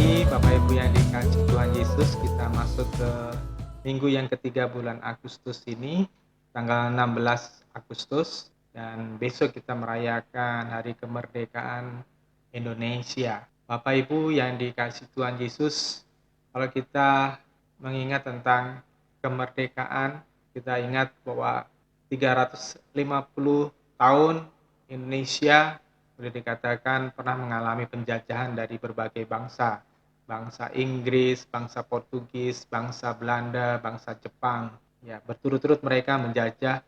pagi, Bapak Ibu yang dikasih Tuhan Yesus. Kita masuk ke minggu yang ketiga bulan Agustus ini, tanggal 16 Agustus. Dan besok kita merayakan Hari Kemerdekaan Indonesia. Bapak Ibu yang dikasih Tuhan Yesus, kalau kita mengingat tentang kemerdekaan, kita ingat bahwa 350 tahun Indonesia boleh dikatakan pernah mengalami penjajahan dari berbagai bangsa. Bangsa Inggris, bangsa Portugis, bangsa Belanda, bangsa Jepang. Ya, berturut-turut mereka menjajah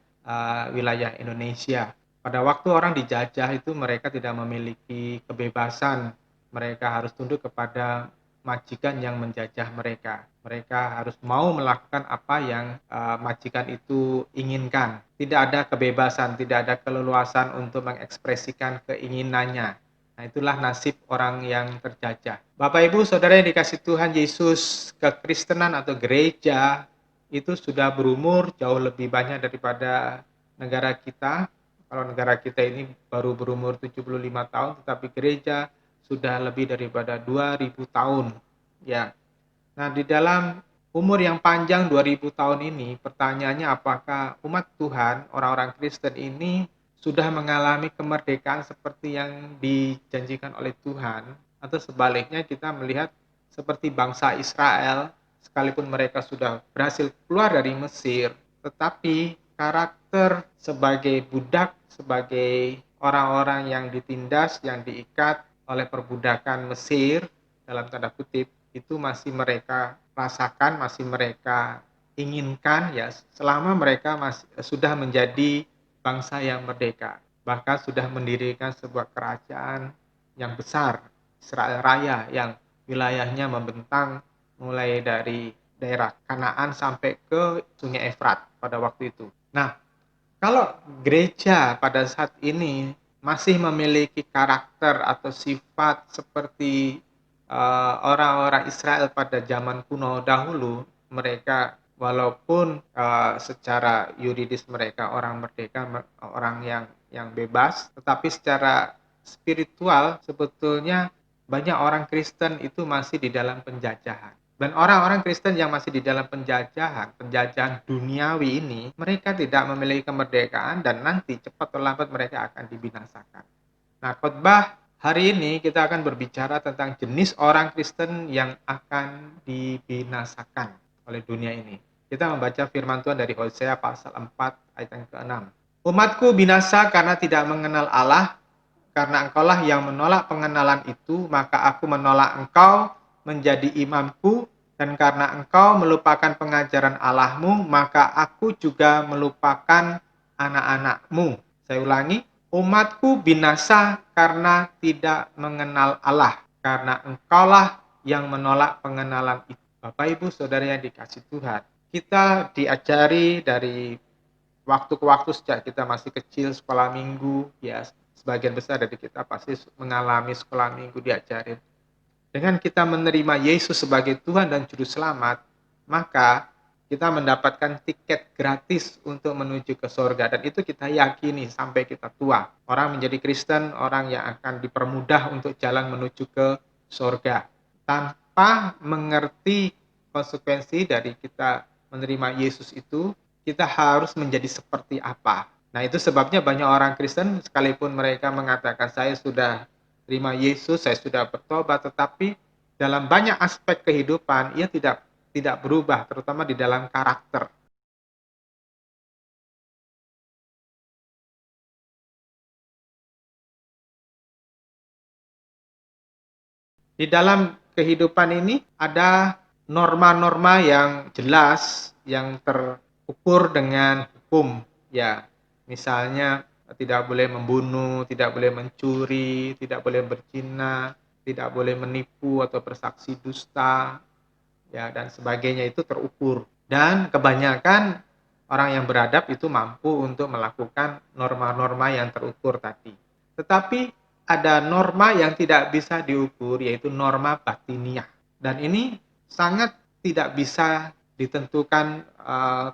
wilayah Indonesia. Pada waktu orang dijajah itu mereka tidak memiliki kebebasan. Mereka harus tunduk kepada majikan yang menjajah mereka. Mereka harus mau melakukan apa yang majikan itu inginkan. Tidak ada kebebasan, tidak ada keleluasan untuk mengekspresikan keinginannya. Nah, itulah nasib orang yang terjajah. Bapak Ibu, Saudara yang dikasih Tuhan Yesus, kekristenan atau gereja itu sudah berumur jauh lebih banyak daripada negara kita. Kalau negara kita ini baru berumur 75 tahun, tetapi gereja sudah lebih daripada 2000 tahun. Ya. Nah, di dalam umur yang panjang 2000 tahun ini, pertanyaannya apakah umat Tuhan, orang-orang Kristen ini sudah mengalami kemerdekaan seperti yang dijanjikan oleh Tuhan, atau sebaliknya kita melihat seperti bangsa Israel, sekalipun mereka sudah berhasil keluar dari Mesir, tetapi karakter sebagai budak, sebagai orang-orang yang ditindas, yang diikat oleh perbudakan Mesir, dalam tanda kutip, itu masih mereka rasakan, masih mereka inginkan ya selama mereka sudah menjadi bangsa yang merdeka. Bahkan sudah mendirikan sebuah kerajaan yang besar, Israel Raya, yang wilayahnya membentang mulai dari daerah Kanaan sampai ke Sungai Efrat pada waktu itu. Nah, kalau gereja pada saat ini masih memiliki karakter atau sifat seperti orang-orang Israel pada zaman kuno dahulu, mereka walaupun secara yuridis mereka orang merdeka, orang yang bebas, tetapi secara spiritual sebetulnya banyak orang Kristen itu masih di dalam penjajahan. Dan orang-orang Kristen yang masih di dalam penjajahan duniawi ini, mereka tidak memiliki kemerdekaan dan nanti cepat atau lambat mereka akan dibinasakan. Nah, khotbah hari ini kita akan berbicara tentang jenis orang Kristen yang akan dibinasakan oleh dunia ini. Kita membaca firman Tuhan dari Hosea pasal 4 ayat yang ke-6. Umatku binasa karena tidak mengenal Allah, karena engkaulah yang menolak pengenalan itu, maka aku menolak engkau menjadi imamku, dan karena engkau melupakan pengajaran Allahmu, maka aku juga melupakan anak-anakmu. Saya ulangi, umatku binasa karena tidak mengenal Allah, karena engkaulah yang menolak pengenalan itu. Bapak Ibu Saudara yang dikasih Tuhan, kita diajari dari waktu ke waktu sejak kita masih kecil, sekolah minggu, ya sebagian besar dari kita pasti mengalami sekolah minggu diajarin. Dengan kita menerima Yesus sebagai Tuhan dan Juru Selamat, maka kita mendapatkan tiket gratis untuk menuju ke surga. Dan itu kita yakini sampai kita tua. Orang menjadi Kristen, orang yang akan dipermudah untuk jalan menuju ke surga. Tanpa mengerti konsekuensi dari kita menerima Yesus itu, kita harus menjadi seperti apa. Nah, itu sebabnya banyak orang Kristen sekalipun mereka mengatakan saya sudah terima Yesus, saya sudah bertobat, tetapi dalam banyak aspek kehidupan ia tidak berubah, terutama di dalam karakter. Di dalam kehidupan ini ada norma-norma yang jelas yang terukur dengan hukum. Ya, misalnya tidak boleh membunuh, tidak boleh mencuri, tidak boleh berzina, tidak boleh menipu atau bersaksi dusta, ya dan sebagainya itu terukur. Dan kebanyakan orang yang beradab itu mampu untuk melakukan norma-norma yang terukur tadi. Tetapi ada norma yang tidak bisa diukur, yaitu norma batiniah. Dan ini sangat tidak bisa ditentukan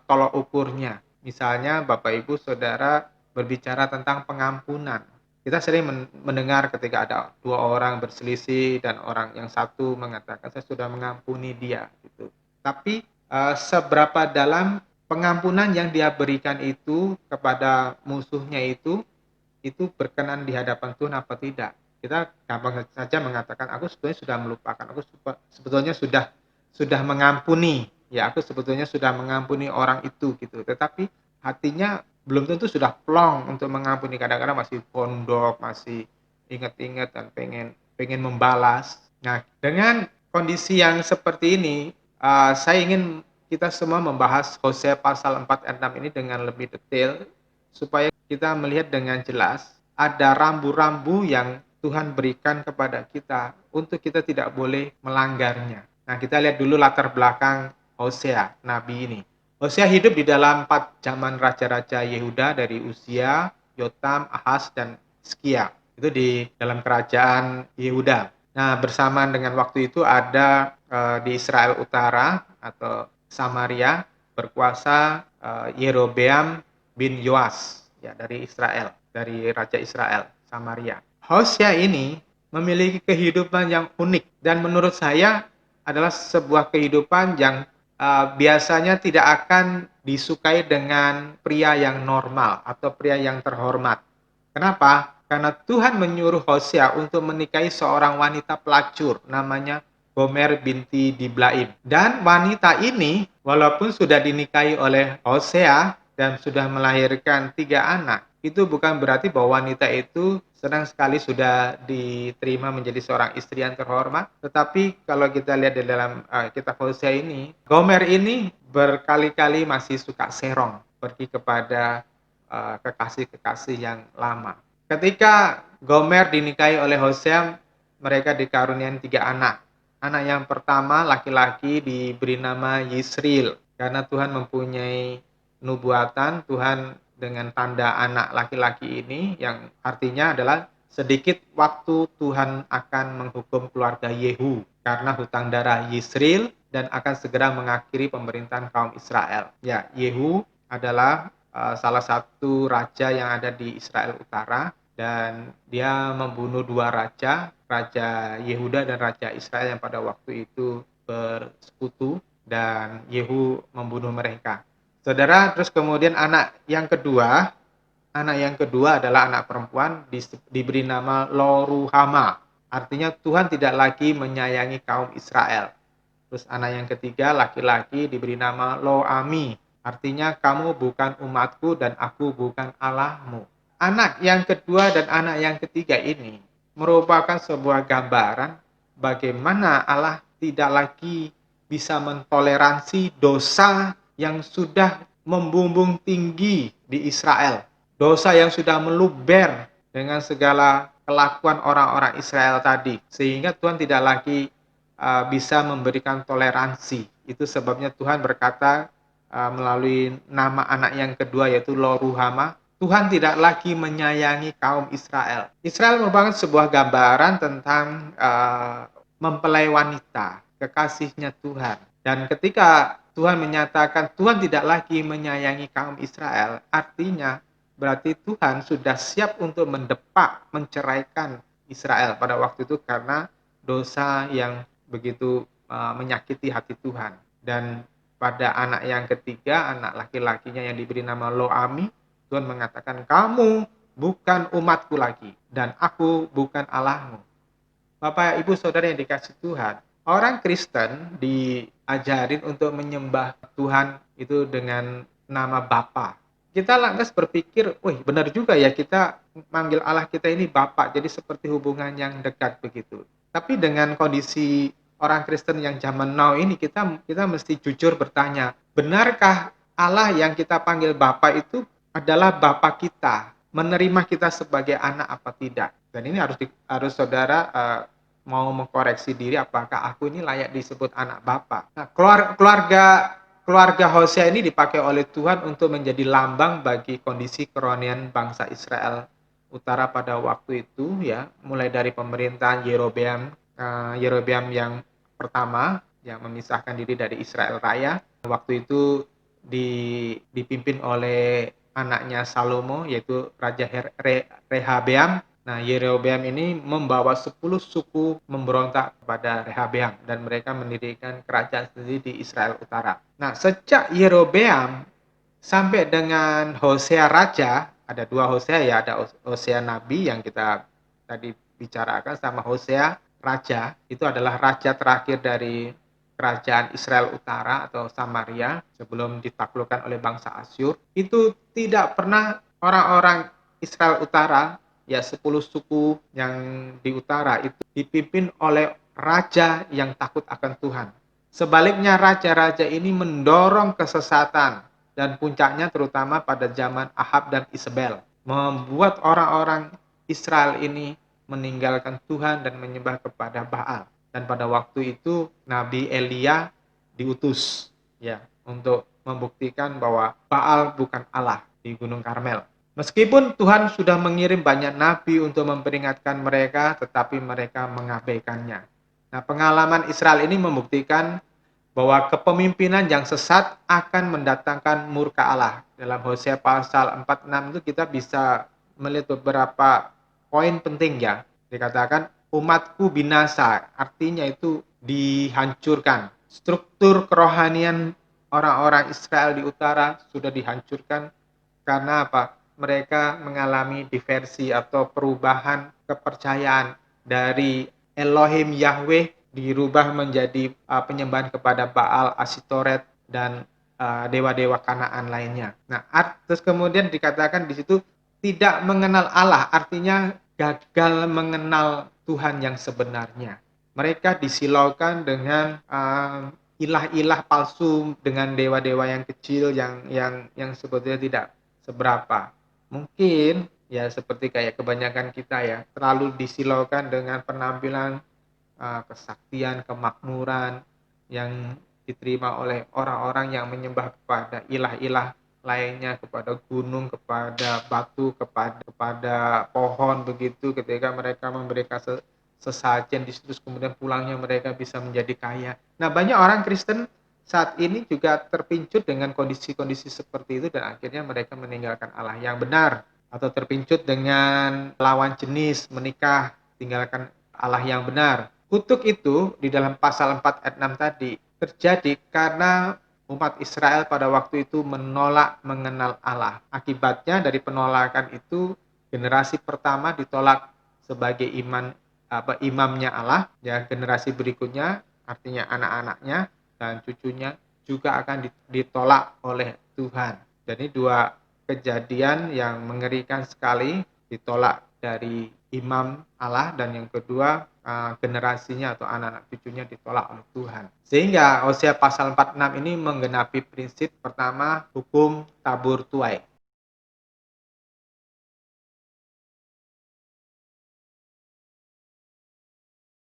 tolok ukurnya. Misalnya Bapak Ibu Saudara berbicara tentang pengampunan. Kita sering mendengar ketika ada dua orang berselisih dan orang yang satu mengatakan saya sudah mengampuni dia gitu. Tapi seberapa dalam pengampunan yang dia berikan itu kepada musuhnya itu berkenan di hadapan Tuhan apa tidak? Kita gampang saja mengatakan aku sebetulnya sudah melupakan, aku sebetulnya sudah mengampuni, ya aku sebetulnya sudah mengampuni orang itu gitu. Tetapi hatinya belum tentu sudah plong untuk mengampuni. Kadang-kadang masih pondok, masih ingat-ingat dan pengen membalas. Nah, dengan kondisi yang seperti ini, saya ingin kita semua membahas Hosea pasal 4 ayat 6 ini dengan lebih detail supaya kita melihat dengan jelas ada rambu-rambu yang Tuhan berikan kepada kita untuk kita tidak boleh melanggarnya. Nah, kita lihat dulu latar belakang Hosea, nabi ini. Hosea hidup di dalam 4 zaman raja-raja Yehuda dari Uzia, Yotam, Ahaz, dan Hizkia. Itu di dalam kerajaan Yehuda. Nah, bersamaan dengan waktu itu ada di Israel Utara atau Samaria berkuasa Yerobeam bin Yoas ya dari Israel, dari raja Israel, Samaria. Hosea ini memiliki kehidupan yang unik dan menurut saya adalah sebuah kehidupan yang biasanya tidak akan disukai dengan pria yang normal atau pria yang terhormat. Kenapa? Karena Tuhan menyuruh Hosea untuk menikahi seorang wanita pelacur namanya Gomer binti Diblaim. Dan wanita ini walaupun sudah dinikahi oleh Hosea dan sudah melahirkan 3 anak, itu bukan berarti bahwa wanita itu senang sekali sudah diterima menjadi seorang istri yang terhormat. Tetapi kalau kita lihat di dalam kitab Hosea ini, Gomer ini berkali-kali masih suka serong pergi kepada kekasih-kekasih yang lama. Ketika Gomer dinikahi oleh Hosea, mereka dikaruniai 3 anak. Anak yang pertama laki-laki diberi nama Yisril, karena Tuhan mempunyai nubuatan, Tuhan dengan tanda anak laki-laki ini yang artinya adalah sedikit waktu Tuhan akan menghukum keluarga Yehu karena hutang darah Yisril dan akan segera mengakhiri pemerintahan kaum Israel. Ya, Yehu adalah salah satu raja yang ada di Israel Utara dan dia membunuh 2 raja, Raja Yehuda dan Raja Israel yang pada waktu itu bersekutu dan Yehu membunuh mereka. Saudara, terus kemudian anak yang kedua adalah anak perempuan diberi nama Loruhama. Artinya Tuhan tidak lagi menyayangi kaum Israel. Terus anak yang ketiga laki-laki diberi nama Loami. Artinya kamu bukan umatku dan aku bukan Allahmu. Anak yang kedua dan anak yang ketiga ini merupakan sebuah gambaran bagaimana Allah tidak lagi bisa mentoleransi dosa yang sudah membumbung tinggi di Israel. Dosa yang sudah meluber dengan segala kelakuan orang-orang Israel tadi. Sehingga Tuhan tidak lagi bisa memberikan toleransi. Itu sebabnya Tuhan berkata melalui nama anak yang kedua yaitu Loruhama, Tuhan tidak lagi menyayangi kaum Israel. Israel merupakan sebuah gambaran tentang mempelai wanita, kekasihnya Tuhan. Dan ketika Tuhan menyatakan Tuhan tidak lagi menyayangi kaum Israel, artinya berarti Tuhan sudah siap untuk mendepak, menceraikan Israel pada waktu itu karena dosa yang begitu menyakiti hati Tuhan. Dan pada anak yang ketiga, anak laki-lakinya yang diberi nama Loami, Tuhan mengatakan, kamu bukan umatku lagi, dan aku bukan Allahmu. Bapak, Ibu, Saudara yang dikasih Tuhan, orang Kristen diajarin untuk menyembah Tuhan itu dengan nama Bapa. Kita lantas berpikir, wih benar juga ya kita manggil Allah kita ini Bapa, jadi seperti hubungan yang dekat begitu. Tapi dengan kondisi orang Kristen yang zaman now ini, kita mesti jujur bertanya, benarkah Allah yang kita panggil Bapa itu adalah Bapa kita, menerima kita sebagai anak apa tidak? Dan ini harus saudara mau mengkoreksi diri apakah aku ini layak disebut anak Bapa. Nah, keluarga Hosea ini dipakai oleh Tuhan untuk menjadi lambang bagi kondisi kerohanian bangsa Israel Utara pada waktu itu ya, mulai dari pemerintahan Yerobeam yang pertama yang memisahkan diri dari Israel Raya. Waktu itu dipimpin oleh anaknya Salomo yaitu Raja Rehabeam Nah, Yerobeam ini membawa 10 suku memberontak kepada Rehabeam dan mereka mendirikan kerajaan sendiri di Israel Utara. Nah, sejak Yerobeam sampai dengan Hosea Raja, ada dua Hosea ya, ada Hosea Nabi yang kita tadi bicarakan sama Hosea Raja, itu adalah raja terakhir dari kerajaan Israel Utara atau Samaria sebelum ditaklukkan oleh bangsa Asyur. Itu tidak pernah orang-orang Israel Utara, ya 10 suku yang di utara itu dipimpin oleh raja yang takut akan Tuhan. Sebaliknya raja-raja ini mendorong kesesatan dan puncaknya terutama pada zaman Ahab dan Isabel, membuat orang-orang Israel ini meninggalkan Tuhan dan menyembah kepada Baal. Dan pada waktu itu Nabi Elia diutus ya untuk membuktikan bahwa Baal bukan Allah di Gunung Karmel. Meskipun Tuhan sudah mengirim banyak nabi untuk memperingatkan mereka, tetapi mereka mengabaikannya. Nah, pengalaman Israel ini membuktikan bahwa kepemimpinan yang sesat akan mendatangkan murka Allah. Dalam Hosea pasal 46 itu kita bisa melihat beberapa poin penting ya. Dikatakan umatku binasa, artinya itu dihancurkan. Struktur kerohanian orang-orang Israel di utara sudah dihancurkan karena apa? Mereka mengalami diversi atau perubahan kepercayaan dari Elohim Yahweh dirubah menjadi penyembahan kepada Baal, Asitoret, dan dewa-dewa Kanaan lainnya. Nah, terus kemudian dikatakan di situ tidak mengenal Allah, artinya gagal mengenal Tuhan yang sebenarnya. Mereka disilaukan dengan ilah-ilah palsu, dengan dewa-dewa yang kecil yang sebetulnya tidak seberapa. Mungkin ya seperti kayak kebanyakan kita ya, terlalu disilaukan dengan penampilan kesaktian, kemakmuran yang diterima oleh orang-orang yang menyembah kepada ilah-ilah lainnya, kepada gunung, kepada batu, kepada pohon begitu. Ketika mereka memberikan sesajen di situ, kemudian pulangnya mereka bisa menjadi kaya. Nah, banyak orang Kristen saat ini juga terpincut dengan kondisi-kondisi seperti itu dan akhirnya mereka meninggalkan Allah yang benar atau terpincut dengan lawan jenis, menikah, tinggalkan Allah yang benar. Kutuk itu di dalam pasal 4 ayat 6 tadi terjadi karena umat Israel pada waktu itu menolak mengenal Allah. Akibatnya dari penolakan itu generasi pertama ditolak sebagai imamnya Allah, ya generasi berikutnya artinya anak-anaknya dan cucunya juga akan ditolak oleh Tuhan. Jadi dua kejadian yang mengerikan sekali, ditolak dari imam Allah, dan yang kedua generasinya atau anak-anak cucunya ditolak oleh Tuhan. Sehingga Hosea pasal 46 ini menggenapi prinsip pertama, hukum tabur tuai.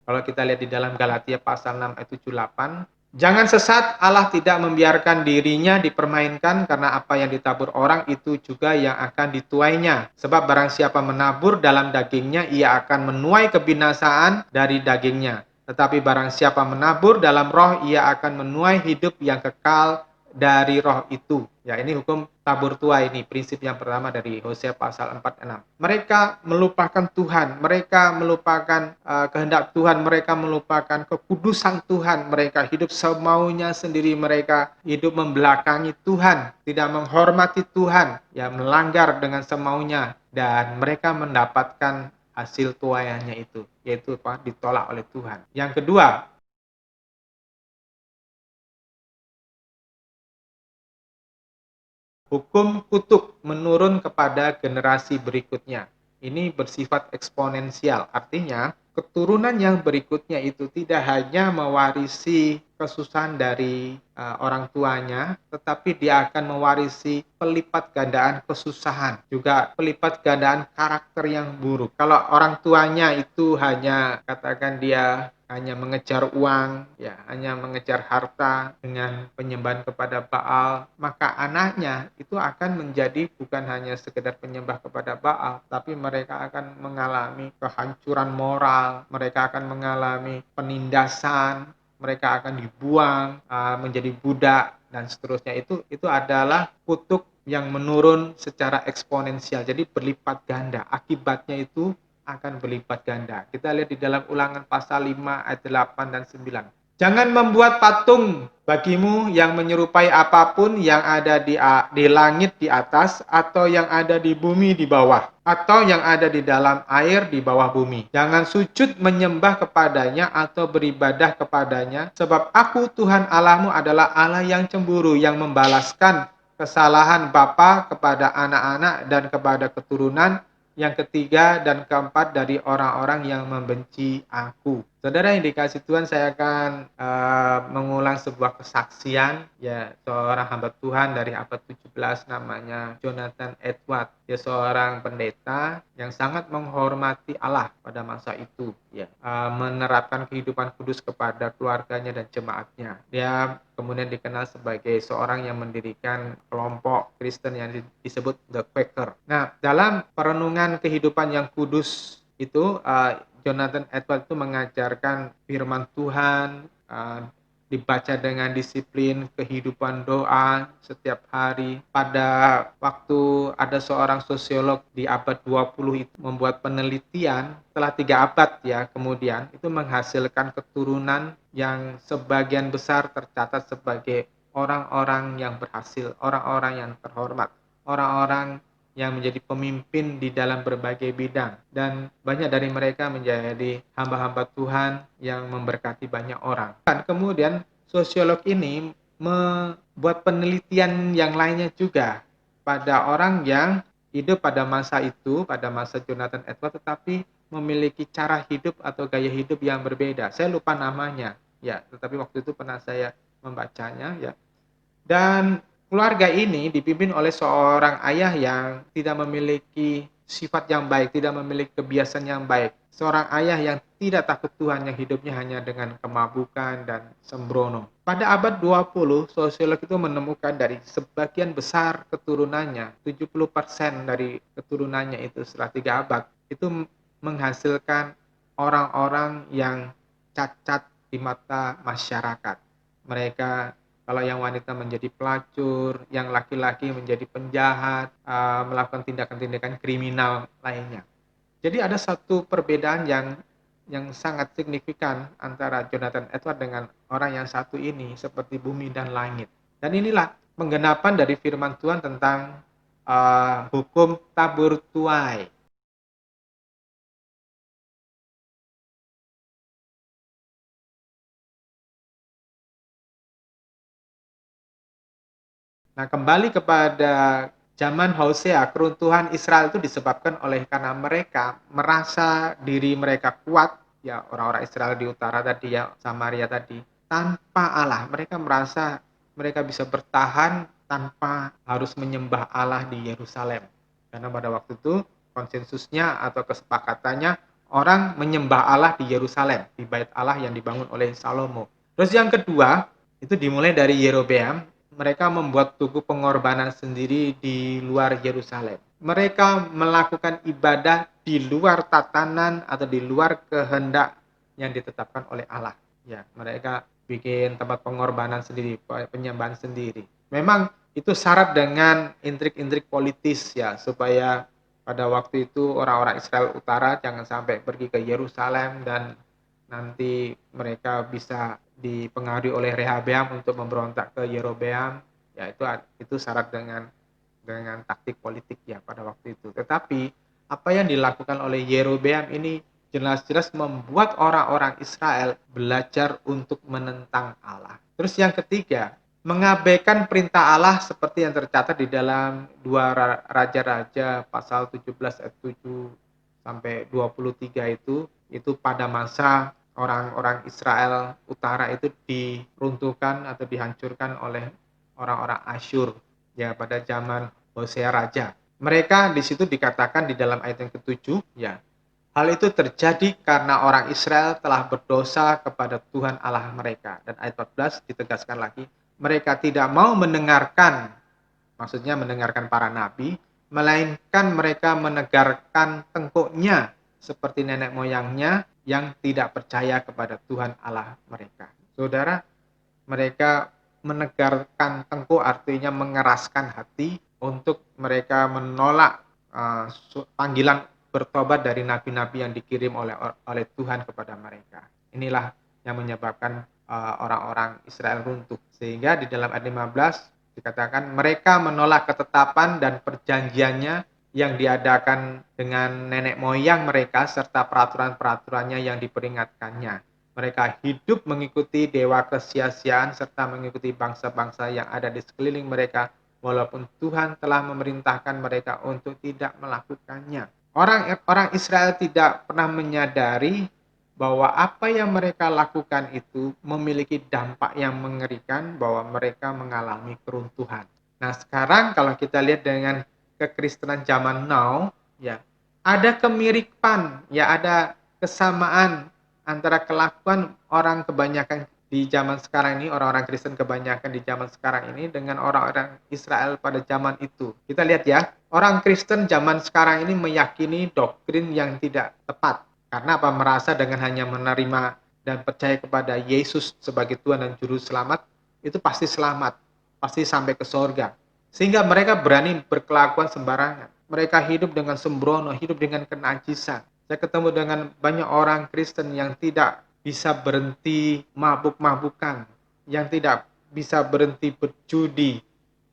Kalau kita lihat di dalam Galatia pasal 6 ayat 78, jangan sesat, Allah tidak membiarkan dirinya dipermainkan, karena apa yang ditabur orang itu juga yang akan dituainya. Sebab barang siapa menabur dalam dagingnya, ia akan menuai kebinasaan dari dagingnya. Tetapi barang siapa menabur dalam roh, ia akan menuai hidup yang kekal dari roh itu. Ya, ini hukum tabur tuai, ini prinsip yang pertama dari Hosea pasal 46. Mereka melupakan Tuhan, mereka melupakan kehendak Tuhan, mereka melupakan kekudusan Tuhan, mereka hidup semaunya sendiri, mereka hidup membelakangi Tuhan, tidak menghormati Tuhan, ya melanggar dengan semaunya, dan mereka mendapatkan hasil tuaiannya itu, yaitu ditolak oleh Tuhan. Yang kedua, hukum kutuk menurun kepada generasi berikutnya. Ini bersifat eksponensial, artinya keturunan yang berikutnya itu tidak hanya mewarisi kesusahan dari orang tuanya, tetapi dia akan mewarisi pelipat gandaan kesusahan, juga pelipat gandaan karakter yang buruk. Kalau orang tuanya itu hanya, katakan dia hanya mengejar uang, ya hanya mengejar harta dengan penyembahan kepada Baal, maka anaknya itu akan menjadi bukan hanya sekedar penyembah kepada Baal, tapi mereka akan mengalami kehancuran moral, mereka akan mengalami penindasan, mereka akan dibuang menjadi budak dan seterusnya. Itu adalah kutuk yang menurun secara eksponensial, jadi berlipat ganda. Akibatnya itu akan berlipat ganda. Kita lihat di dalam Ulangan pasal 5 ayat 8 dan 9. Jangan membuat patung bagimu yang menyerupai apapun yang ada di langit di atas, atau yang ada di bumi di bawah, atau yang ada di dalam air di bawah bumi. Jangan sujud menyembah kepadanya atau beribadah kepadanya, sebab aku Tuhan Allahmu adalah Allah yang cemburu, yang membalaskan kesalahan bapa kepada anak-anak dan kepada keturunan yang ketiga dan keempat dari orang-orang yang membenci aku. Saudara yang dikasih Tuhan, saya akan mengulang sebuah kesaksian, ya, seorang hamba Tuhan dari abad 17 namanya Jonathan Edward. Dia seorang pendeta yang sangat menghormati Allah pada masa itu, ya, menerapkan kehidupan kudus kepada keluarganya dan jemaatnya. Dia kemudian dikenal sebagai seorang yang mendirikan kelompok Kristen yang disebut The Quaker. Nah, dalam perenungan kehidupan yang kudus itu, Jonathan Edwards itu mengajarkan firman Tuhan, dibaca dengan disiplin, kehidupan doa setiap hari. Pada waktu ada seorang sosiolog di abad 20 itu membuat penelitian, setelah 3 abad ya kemudian, itu menghasilkan keturunan yang sebagian besar tercatat sebagai orang-orang yang berhasil, orang-orang yang terhormat, orang-orang yang menjadi pemimpin di dalam berbagai bidang, dan banyak dari mereka menjadi hamba-hamba Tuhan yang memberkati banyak orang. Dan kemudian sosiolog ini membuat penelitian yang lainnya juga pada orang yang hidup pada masa itu, pada masa Jonathan Edwards, tetapi memiliki cara hidup atau gaya hidup yang berbeda. Saya lupa namanya, ya, tetapi waktu itu pernah saya membacanya, ya. Dan keluarga ini dipimpin oleh seorang ayah yang tidak memiliki sifat yang baik, tidak memiliki kebiasaan yang baik. Seorang ayah yang tidak takut Tuhan, yang hidupnya hanya dengan kemabukan dan sembrono. Pada abad 20, sosiolog itu menemukan dari sebagian besar keturunannya, 70% dari keturunannya itu setelah 3 abad, itu menghasilkan orang-orang yang cacat di mata masyarakat. Mereka, kalau yang wanita menjadi pelacur, yang laki-laki menjadi penjahat, melakukan tindakan-tindakan kriminal lainnya. Jadi ada satu perbedaan yang sangat signifikan antara Jonathan Edwards dengan orang yang satu ini, seperti bumi dan langit. Dan inilah penggenapan dari firman Tuhan tentang hukum tabur tuai. Nah, kembali kepada zaman Hosea, keruntuhan Israel itu disebabkan oleh karena mereka merasa diri mereka kuat, ya, orang-orang Israel di utara tadi, ya, Samaria tadi, tanpa Allah. Mereka merasa mereka bisa bertahan tanpa harus menyembah Allah di Yerusalem. Karena pada waktu itu konsensusnya atau kesepakatannya orang menyembah Allah di Yerusalem, di bait Allah yang dibangun oleh Salomo. Terus yang kedua, itu dimulai dari Yerobeam. Mereka membuat tugu pengorbanan sendiri di luar Yerusalem. Mereka melakukan ibadah di luar tatanan atau di luar kehendak yang ditetapkan oleh Allah. Ya, mereka bikin tempat pengorbanan sendiri, penyembahan sendiri. Memang itu syarat dengan intrik-intrik politis, ya, supaya pada waktu itu orang-orang Israel Utara jangan sampai pergi ke Yerusalem dan nanti mereka bisa dipengaruhi oleh Rehabeam untuk memberontak ke Yerobeam. Ya, itu syarat dengan taktik politik, ya, pada waktu itu. Tetapi apa yang dilakukan oleh Yerobeam ini jelas-jelas membuat orang-orang Israel belajar untuk menentang Allah. Terus yang ketiga, mengabaikan perintah Allah seperti yang tercatat di dalam 2 Raja-Raja pasal 17 ayat 7 sampai 23 itu pada masa orang-orang Israel Utara itu diruntuhkan atau dihancurkan oleh orang-orang Asyur, ya, pada zaman Hosea Raja. Mereka di situ dikatakan di dalam ayat yang ke-7, ya, hal itu terjadi karena orang Israel telah berdosa kepada Tuhan Allah mereka. Dan ayat 14 ditegaskan lagi, mereka tidak mau mendengarkan, maksudnya mendengarkan para nabi, melainkan mereka menegarkan tengkuknya seperti nenek moyangnya yang tidak percaya kepada Tuhan Allah mereka. Saudara, mereka menegarkan tengkuk artinya mengeraskan hati untuk mereka menolak panggilan bertobat dari nabi-nabi yang dikirim oleh Tuhan kepada mereka. Inilah yang menyebabkan orang-orang Israel runtuh. Sehingga di dalam ayat 15 dikatakan mereka menolak ketetapan dan perjanjiannya yang diadakan dengan nenek moyang mereka serta peraturan-peraturannya yang diperingatkannya. Mereka hidup mengikuti dewa kesia-siaan serta mengikuti bangsa-bangsa yang ada di sekeliling mereka, walaupun Tuhan telah memerintahkan mereka untuk tidak melakukannya. Orang Israel tidak pernah menyadari bahwa apa yang mereka lakukan itu memiliki dampak yang mengerikan, bahwa mereka mengalami keruntuhan. Nah, sekarang kalau kita lihat dengan kekristenan zaman now, ya, ada kemiripan, ya, ada kesamaan antara kelakuan orang kebanyakan di zaman sekarang ini, orang-orang Kristen kebanyakan di zaman sekarang ini dengan orang-orang Israel pada zaman itu. Kita lihat ya, orang Kristen zaman sekarang ini meyakini doktrin yang tidak tepat. Karena apa? Merasa dengan hanya menerima dan percaya kepada Yesus sebagai Tuhan dan Juru Selamat, itu pasti selamat, pasti sampai ke surga. Sehingga mereka berani berkelakuan sembarangan. Mereka hidup dengan sembrono, hidup dengan kenajisan. Saya ketemu dengan banyak orang Kristen yang tidak bisa berhenti mabuk-mabukan, yang tidak bisa berhenti berjudi,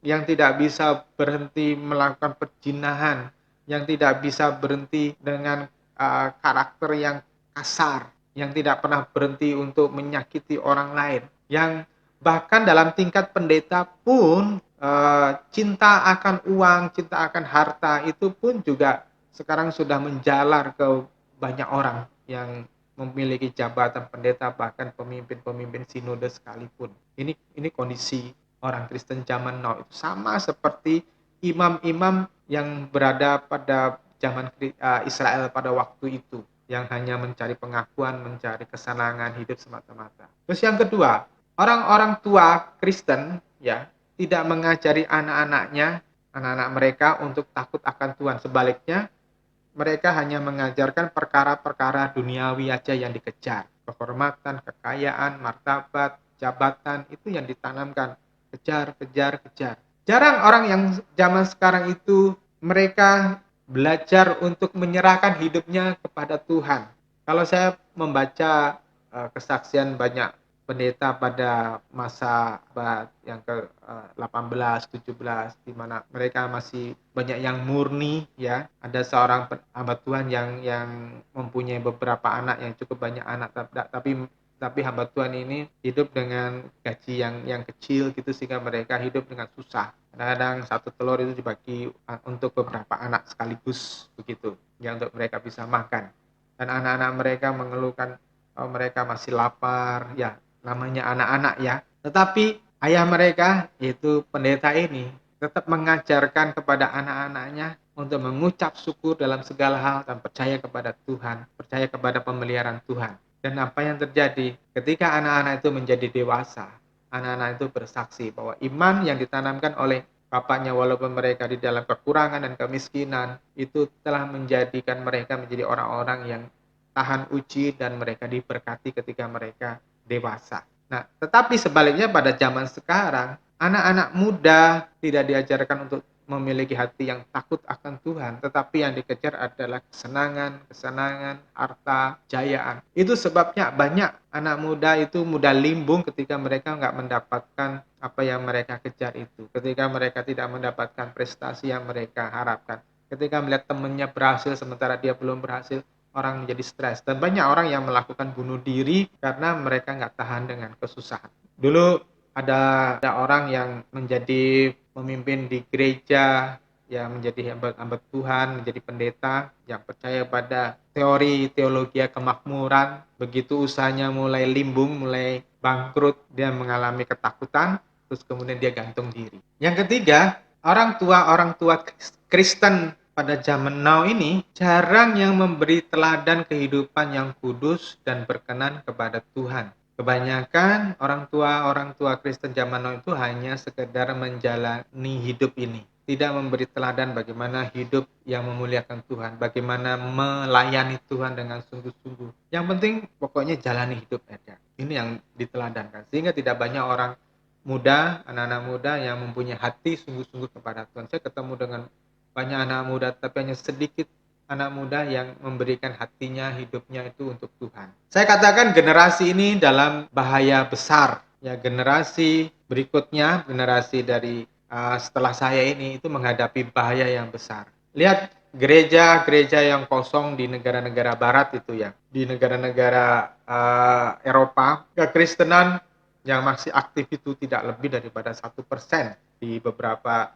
yang tidak bisa berhenti melakukan perzinahan, yang tidak bisa berhenti dengan karakter yang kasar, yang tidak pernah berhenti untuk menyakiti orang lain, yang bahkan dalam tingkat pendeta pun cinta akan uang, cinta akan harta itu pun juga sekarang sudah menjalar ke banyak orang yang memiliki jabatan pendeta, bahkan pemimpin-pemimpin sinode sekalipun. Ini kondisi orang Kristen zaman now, itu sama seperti imam-imam yang berada pada zaman Israel pada waktu itu, yang hanya mencari pengakuan, mencari kesenangan hidup semata-mata. Terus yang kedua, orang-orang tua Kristen, ya, tidak mengajari anak-anak mereka untuk takut akan Tuhan. Sebaliknya, mereka hanya mengajarkan perkara-perkara duniawi aja yang dikejar. Kehormatan, kekayaan, martabat, jabatan, itu yang ditanamkan. Kejar, kejar, kejar. Jarang orang yang zaman sekarang itu mereka belajar untuk menyerahkan hidupnya kepada Tuhan. Kalau saya membaca kesaksian banyak pendeta pada masa abad yang ke-18, 17, di mana mereka masih banyak yang murni, ya. Ada seorang hamba Tuhan yang mempunyai beberapa anak, yang cukup banyak anak, tapi hamba Tuhan ini hidup dengan gaji yang kecil gitu, sehingga mereka hidup dengan susah. Kadang-kadang satu telur itu dibagi untuk beberapa anak sekaligus begitu, ya, untuk mereka bisa makan. Dan anak-anak mereka mengeluhkan mereka masih lapar, ya, namanya anak-anak ya. Tetapi ayah mereka, yaitu pendeta ini, tetap mengajarkan kepada anak-anaknya untuk mengucap syukur dalam segala hal dan percaya kepada Tuhan, percaya kepada pemeliharaan Tuhan. Dan apa yang terjadi ketika anak-anak itu menjadi dewasa, anak-anak itu bersaksi bahwa iman yang ditanamkan oleh bapaknya, walaupun mereka di dalam kekurangan dan kemiskinan, itu telah menjadikan mereka menjadi orang-orang yang tahan uji dan mereka diberkati ketika mereka dewasa. Nah, tetapi sebaliknya pada zaman sekarang, anak-anak muda tidak diajarkan untuk memiliki hati yang takut akan Tuhan, tetapi yang dikejar adalah kesenangan, harta, jayaan. Itu sebabnya banyak anak muda itu mudah limbung ketika mereka nggak mendapatkan apa yang mereka kejar itu. Ketika mereka tidak mendapatkan prestasi yang mereka harapkan. Ketika melihat temannya berhasil sementara dia belum berhasil, orang menjadi stres. Dan banyak orang yang melakukan bunuh diri karena mereka nggak tahan dengan kesusahan. Dulu ada orang yang menjadi pemimpin di gereja, yang menjadi hamba Tuhan, menjadi pendeta, yang percaya pada teori teologi kemakmuran. Begitu usahanya mulai limbung, mulai bangkrut, dia mengalami ketakutan, terus kemudian dia gantung diri. Yang ketiga, orang tua Kristen pada zaman now ini jarang yang memberi teladan kehidupan yang kudus dan berkenan kepada Tuhan. Kebanyakan orang tua Kristen zaman now itu hanya sekedar menjalani hidup ini, tidak memberi teladan bagaimana hidup yang memuliakan Tuhan, bagaimana melayani Tuhan dengan sungguh-sungguh. Yang penting pokoknya jalani hidup aja. Ini yang diteladankan, sehingga tidak banyak orang muda, anak-anak muda yang mempunyai hati sungguh-sungguh kepada Tuhan. Saya ketemu dengan banyak anak muda, tapi hanya sedikit anak muda yang memberikan hatinya, hidupnya itu untuk Tuhan. Saya katakan generasi ini dalam bahaya besar. Ya, generasi berikutnya, generasi dari setelah saya ini itu menghadapi bahaya yang besar. Lihat gereja-gereja yang kosong di negara-negara barat itu ya. Di negara-negara Eropa, kekristenan yang masih aktif itu tidak lebih daripada 1% di beberapa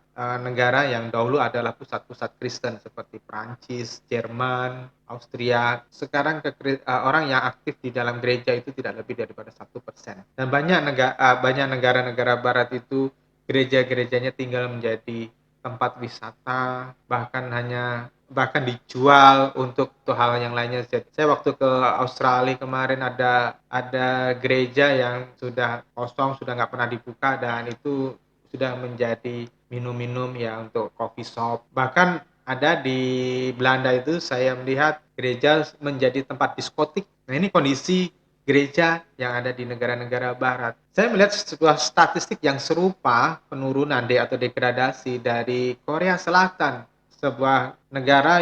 negara yang dahulu adalah pusat-pusat Kristen seperti Prancis, Jerman, Austria. Sekarang orang yang aktif di dalam gereja itu tidak lebih daripada 1%. Dan banyak negara-negara barat itu gereja-gerejanya tinggal menjadi tempat wisata, bahkan dijual untuk hal yang lainnya. Saya waktu ke Australia kemarin ada gereja yang sudah kosong, sudah nggak pernah dibuka, dan itu sudah menjadi minum-minum ya untuk coffee shop. Bahkan ada di Belanda itu saya melihat gereja menjadi tempat diskotik. Nah, ini kondisi gereja yang ada di negara-negara barat. Saya melihat sebuah statistik yang serupa penurunan atau degradasi dari Korea Selatan, sebuah negara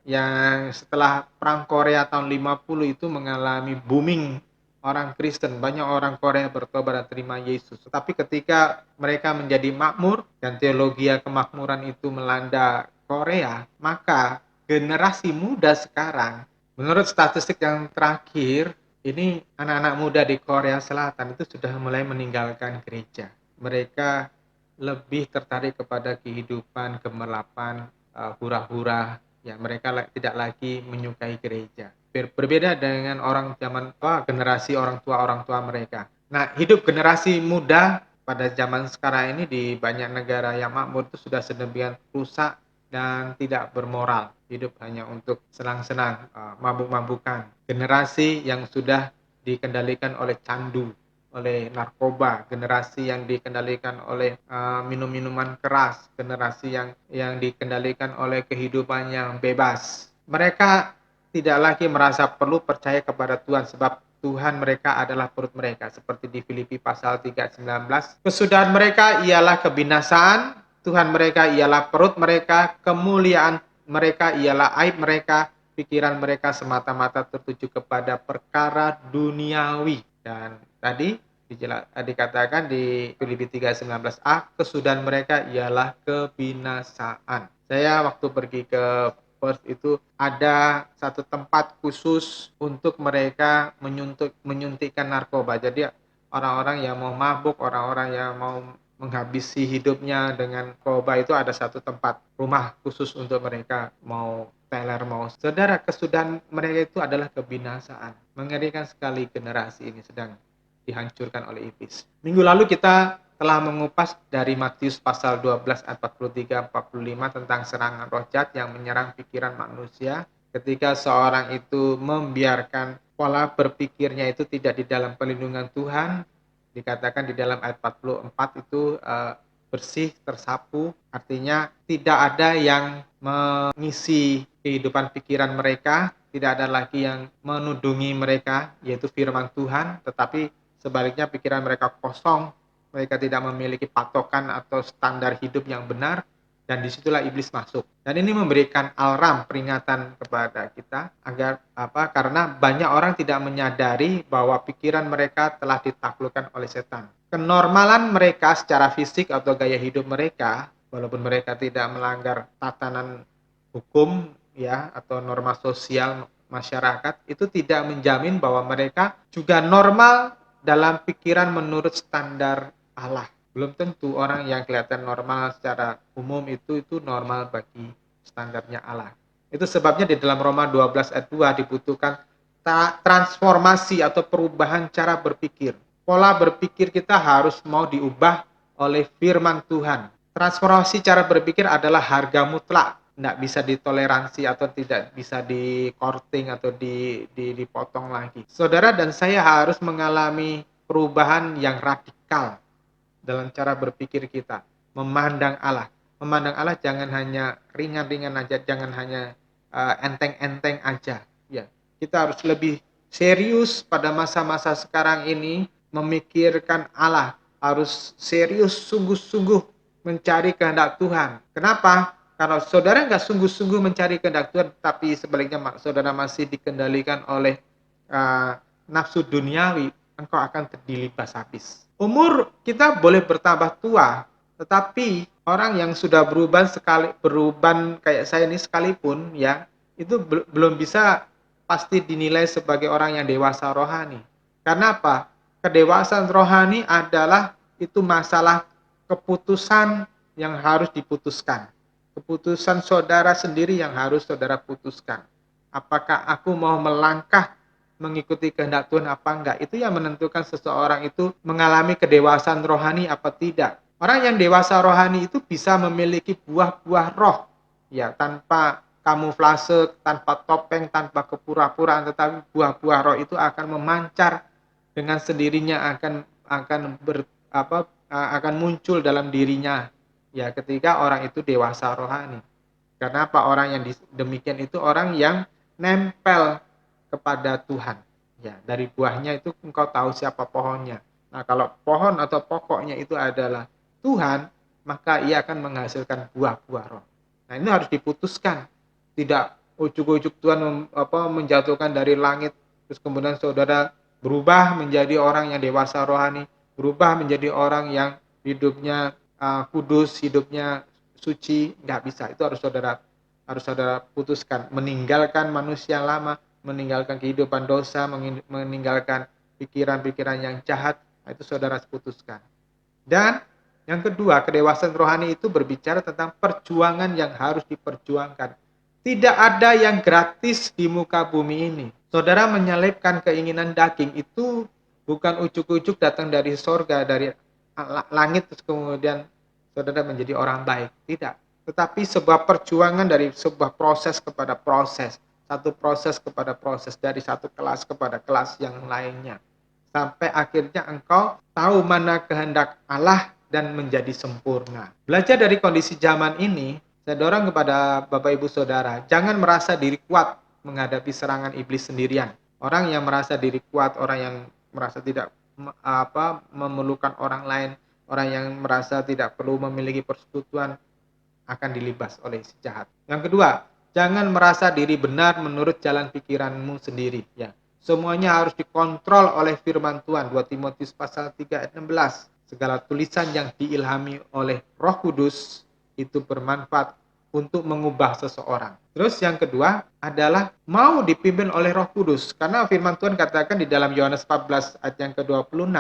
yang setelah perang Korea tahun 50 itu mengalami booming orang Kristen. Banyak orang Korea bertobat dan terima Yesus. Tetapi ketika mereka menjadi makmur dan teologi kemakmuran itu melanda Korea, maka generasi muda sekarang, menurut statistik yang terakhir, ini anak-anak muda di Korea Selatan itu sudah mulai meninggalkan gereja. Mereka lebih tertarik kepada kehidupan gemerlapan, hura-hura. Ya, mereka tidak lagi menyukai gereja. Berbeda dengan generasi orang tua mereka. Nah, hidup generasi muda pada zaman sekarang ini di banyak negara yang makmur itu sudah sedemikian rusak dan tidak bermoral. Hidup hanya untuk senang-senang, mabuk-mabukan. Generasi yang sudah dikendalikan oleh candu, oleh narkoba, generasi yang dikendalikan oleh minum-minuman keras, generasi yang dikendalikan oleh kehidupan yang bebas. Mereka tidak lagi merasa perlu percaya kepada Tuhan, sebab Tuhan mereka adalah perut mereka, seperti di Filipi pasal 3:19. Kesudahan mereka ialah kebinasaan, Tuhan mereka ialah perut mereka, kemuliaan mereka ialah aib mereka, pikiran mereka semata-mata tertuju kepada perkara duniawi. Dan tadi dikatakan di Filipi 3:19a, kesudahan mereka ialah kebinasaan. Saya waktu pergi ke Perth itu ada satu tempat khusus untuk mereka menyuntikkan narkoba. Jadi orang-orang yang mau mabuk, orang-orang yang mau menghabisi hidupnya dengan narkoba itu ada satu tempat rumah khusus untuk mereka, mau teler mau. Saudara, kesudahan mereka itu adalah kebinasaan. Mengerikan sekali generasi ini sedang dihancurkan oleh iblis. Minggu lalu kita telah mengupas dari Matius pasal 12 ayat 43-45 tentang serangan roh jahat yang menyerang pikiran manusia ketika seorang itu membiarkan pola berpikirnya itu tidak di dalam perlindungan Tuhan. Dikatakan di dalam ayat 44 itu bersih, tersapu, artinya tidak ada yang mengisi kehidupan pikiran mereka, tidak ada lagi yang menudungi mereka, yaitu firman Tuhan, tetapi sebaliknya pikiran mereka kosong, mereka tidak memiliki patokan atau standar hidup yang benar, dan disitulah iblis masuk. Dan ini memberikan alarm, peringatan kepada kita agar karena banyak orang tidak menyadari bahwa pikiran mereka telah ditaklukkan oleh setan. Kenormalan mereka secara fisik atau gaya hidup mereka, walaupun mereka tidak melanggar tatanan hukum ya atau norma sosial masyarakat, itu tidak menjamin bahwa mereka juga normal dalam pikiran menurut standar Allah. Belum tentu orang yang kelihatan normal secara umum itu normal bagi standarnya Allah. Itu sebabnya di dalam Roma 12 ayat 2 dibutuhkan transformasi atau perubahan cara berpikir. Pola berpikir kita harus mau diubah oleh firman Tuhan. Transformasi cara berpikir adalah harga mutlak, tidak bisa ditoleransi atau tidak bisa di-courting atau dipotong lagi. Saudara dan saya harus mengalami perubahan yang radikal dalam cara berpikir kita, memandang Allah. Memandang Allah jangan hanya ringan-ringan aja, jangan hanya enteng-enteng aja. Ya, kita harus lebih serius pada masa-masa sekarang ini memikirkan Allah, harus serius sungguh-sungguh mencari kehendak Tuhan. Kenapa? kalau saudara nggak sungguh-sungguh mencari kehendak Tuhan, tapi sebaliknya saudara masih dikendalikan oleh nafsu duniawi, engkau akan dilibas habis. Umur kita boleh bertambah tua, tetapi orang yang sudah beruban kayak saya ini sekalipun, ya, itu belum bisa pasti dinilai sebagai orang yang dewasa rohani. Karena apa? Kedewasaan rohani adalah itu masalah keputusan yang harus diputuskan. Keputusan saudara sendiri yang harus saudara putuskan. Apakah aku mau melangkah mengikuti kehendak Tuhan apa enggak? Itu yang menentukan seseorang itu mengalami kedewasaan rohani apa tidak. Orang yang dewasa rohani itu bisa memiliki buah-buah roh, ya, tanpa kamuflase, tanpa topeng, tanpa kepura-puraan, tetapi buah-buah roh itu akan memancar dengan sendirinya, akan muncul dalam dirinya, ya, ketika orang itu dewasa rohani. Karena apa? Orang yang demikian itu orang yang nempel kepada Tuhan. Ya, dari buahnya itu engkau tahu siapa pohonnya. Nah, kalau pohon atau pokoknya itu adalah Tuhan, maka ia akan menghasilkan buah-buah roh. Nah, ini harus diputuskan. Tidak ujuk-ujuk Tuhan menjatuhkan dari langit, terus kemudian saudara berubah menjadi orang yang dewasa rohani, berubah menjadi orang yang hidupnya kudus, hidupnya suci. Nggak bisa. Itu harus saudara putuskan, meninggalkan manusia lama, meninggalkan kehidupan dosa, meninggalkan pikiran-pikiran yang jahat. Itu saudara putuskan. Dan yang kedua, kedewasaan rohani itu berbicara tentang perjuangan yang harus diperjuangkan. Tidak ada yang gratis di muka bumi ini. Saudara menyelipkan keinginan daging itu bukan ujuk-ujuk datang dari sorga, dari langit, terus kemudian saudara menjadi orang baik. Tidak. Tetapi sebuah perjuangan dari sebuah proses kepada proses. Satu proses kepada proses, dari satu kelas kepada kelas yang lainnya. Sampai akhirnya engkau tahu mana kehendak Allah dan menjadi sempurna. Belajar dari kondisi zaman ini, saya dorong kepada Bapak Ibu Saudara, jangan merasa diri kuat menghadapi serangan iblis sendirian. Orang yang merasa diri kuat, orang yang merasa tidak memerlukan orang lain, orang yang merasa tidak perlu memiliki persekutuan, akan dilibas oleh si jahat. Yang kedua, jangan merasa diri benar menurut jalan pikiranmu sendiri, ya. Semuanya harus dikontrol oleh firman Tuhan. 2 Timotius pasal 3 ayat 16. Segala tulisan yang diilhami oleh Roh Kudus itu bermanfaat untuk mengubah seseorang. Terus yang kedua adalah mau dipimpin oleh Roh Kudus. Karena firman Tuhan katakan di dalam Yohanes 14 ayat yang ke-26,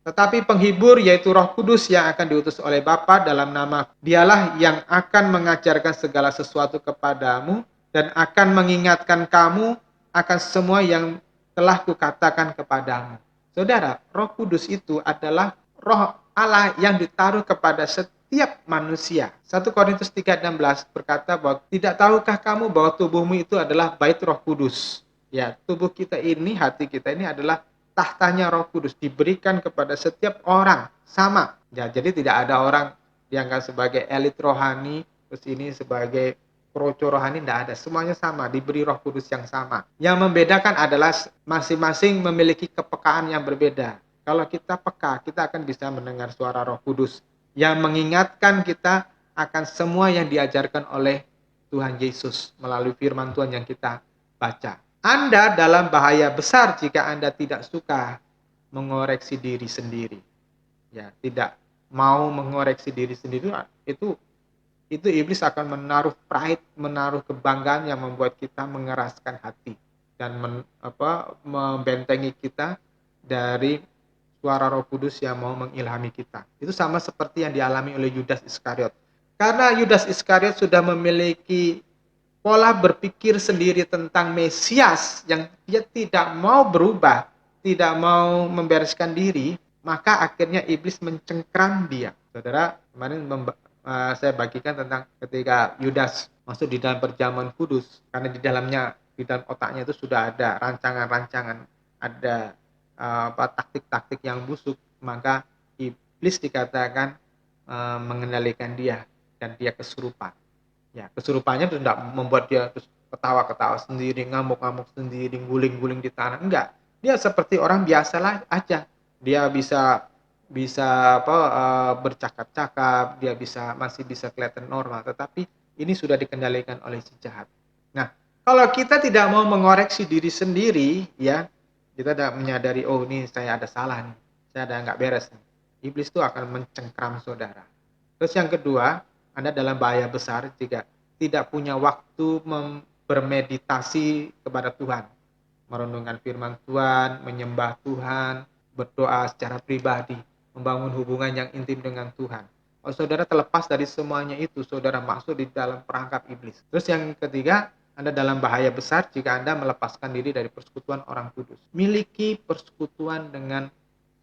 tetapi penghibur yaitu Roh Kudus yang akan diutus oleh Bapa dalam nama Dialah yang akan mengajarkan segala sesuatu kepadamu dan akan mengingatkan kamu akan semua yang telah kukatakan kepadamu. Saudara, Roh Kudus itu adalah Roh Allah yang ditaruh kepada setiap manusia. 1 Korintus 3:16 berkata bahwa tidak tahukah kamu bahwa tubuhmu itu adalah bait Roh Kudus. Ya, tubuh kita ini, hati kita ini adalah tahtanya Roh Kudus, diberikan kepada setiap orang sama. Ya, jadi tidak ada orang dianggap sebagai elit rohani, terus ini sebagai kroco rohani, tidak ada. Semuanya sama, diberi Roh Kudus yang sama. Yang membedakan adalah masing-masing memiliki kepekaan yang berbeda. Kalau kita peka, kita akan bisa mendengar suara Roh Kudus yang mengingatkan kita akan semua yang diajarkan oleh Tuhan Yesus melalui firman Tuhan yang kita baca. Anda dalam bahaya besar jika Anda tidak suka mengoreksi diri sendiri. Ya, tidak mau mengoreksi diri sendiri, itu iblis akan menaruh pride, menaruh kebanggaan yang membuat kita mengeraskan hati dan membentengi kita dari suara Roh Kudus yang mau mengilhami kita. Itu sama seperti yang dialami oleh Yudas Iskariot. Karena Yudas Iskariot sudah memiliki pola berpikir sendiri tentang Mesias yang dia tidak mau berubah, tidak mau membereskan diri, maka akhirnya iblis mencengkram dia. Saudara, kemarin saya bagikan tentang ketika Yudas masuk di dalam perjamuan kudus, karena di dalam otaknya itu sudah ada rancangan-rancangan, ada taktik-taktik yang busuk, maka iblis dikatakan mengendalikan dia dan dia kesurupan. Ya, kesurupannya tidak membuat dia terus ketawa-ketawa sendiri, ngamuk-ngamuk sendiri, guling-guling di tanah. Enggak. Dia seperti orang biasa lah aja. Dia bisa bisa bercakap-cakap, dia masih bisa kelihatan normal, tetapi ini sudah dikendalikan oleh si jahat. Nah, kalau kita tidak mau mengoreksi diri sendiri, ya, kita tidak menyadari, oh ini saya ada salah nih, saya ada nggak beres nih. Iblis itu akan mencengkram saudara. Terus yang kedua, Anda dalam bahaya besar jika tidak punya waktu bermeditasi kepada Tuhan, merenungkan firman Tuhan, menyembah Tuhan, berdoa secara pribadi, membangun hubungan yang intim dengan Tuhan. Kalau saudara terlepas dari semuanya itu, saudara masuk di dalam perangkap iblis. Terus yang ketiga, Anda dalam bahaya besar jika Anda melepaskan diri dari persekutuan orang kudus. Miliki persekutuan dengan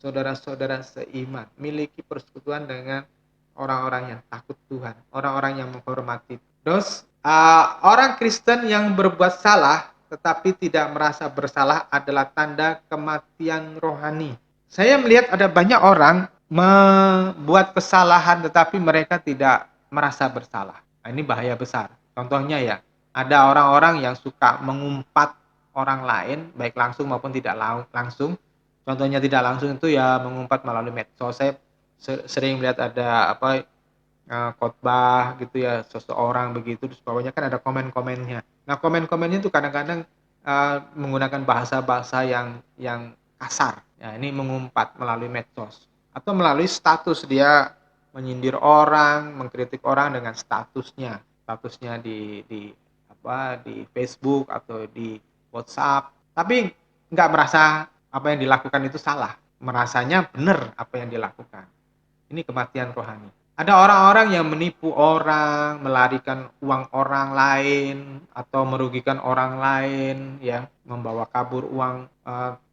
saudara-saudara seiman. Miliki persekutuan dengan orang-orang yang takut Tuhan, orang-orang yang menghormati. Terus, orang Kristen yang berbuat salah tetapi tidak merasa bersalah adalah tanda kematian rohani. Saya melihat ada banyak orang membuat kesalahan tetapi mereka tidak merasa bersalah. Nah, ini bahaya besar. Contohnya ya, ada orang-orang yang suka mengumpat orang lain, baik langsung maupun tidak langsung. Contohnya tidak langsung itu ya mengumpat melalui medsos. Saya sering melihat ada khotbah gitu ya, seseorang begitu, terus bawahnya kan ada komen-komennya. Nah, komen-komennya itu kadang-kadang menggunakan bahasa-bahasa yang kasar. Ya, ini mengumpat melalui medsos atau melalui status, dia menyindir orang, mengkritik orang dengan statusnya di Facebook atau di WhatsApp. Tapi nggak merasa apa yang dilakukan itu salah, merasanya benar apa yang dilakukan. Ini kematian rohani. Ada orang-orang yang menipu orang, melarikan uang orang lain, atau merugikan orang lain, ya, membawa kabur uang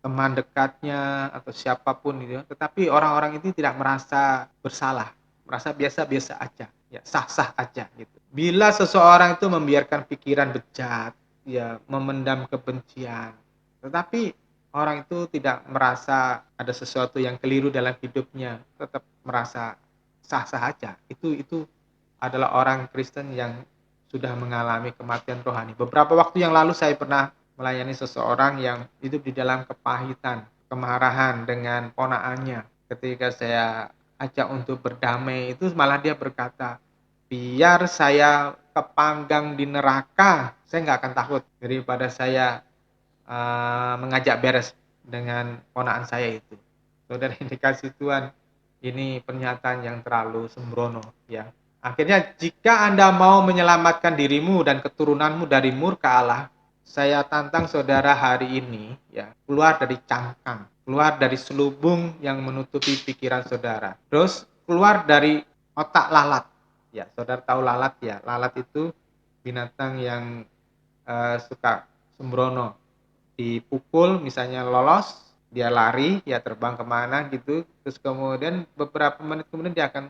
teman dekatnya atau siapapun gitu. Tetapi orang-orang itu tidak merasa bersalah, merasa biasa-biasa aja, ya, sah-sah aja gitu. Bila seseorang itu membiarkan pikiran bejat, ya, memendam kebencian, tetapi orang itu tidak merasa ada sesuatu yang keliru dalam hidupnya, tetap merasa sah-sah aja. Itu adalah orang Kristen yang sudah mengalami kematian rohani. Beberapa waktu yang lalu saya pernah melayani seseorang yang hidup di dalam kepahitan, kemarahan dengan ponaannya. Ketika saya ajak untuk berdamai, itu malah dia berkata, biar saya kepanggang di neraka, saya nggak akan takut daripada saya mengajak beres dengan ponaan saya itu. Saudara yang dikasih Tuhan, ini pernyataan yang terlalu sembrono, ya. Akhirnya jika Anda mau menyelamatkan dirimu dan keturunanmu dari murka Allah, saya tantang saudara hari ini, ya, keluar dari cangkang, keluar dari selubung yang menutupi pikiran saudara. Terus keluar dari otak lalat. Ya, saudara tahu lalat ya. Lalat itu binatang yang suka sembrono. Dipukul misalnya lolos, dia lari, ya terbang kemana gitu, terus kemudian beberapa menit kemudian dia akan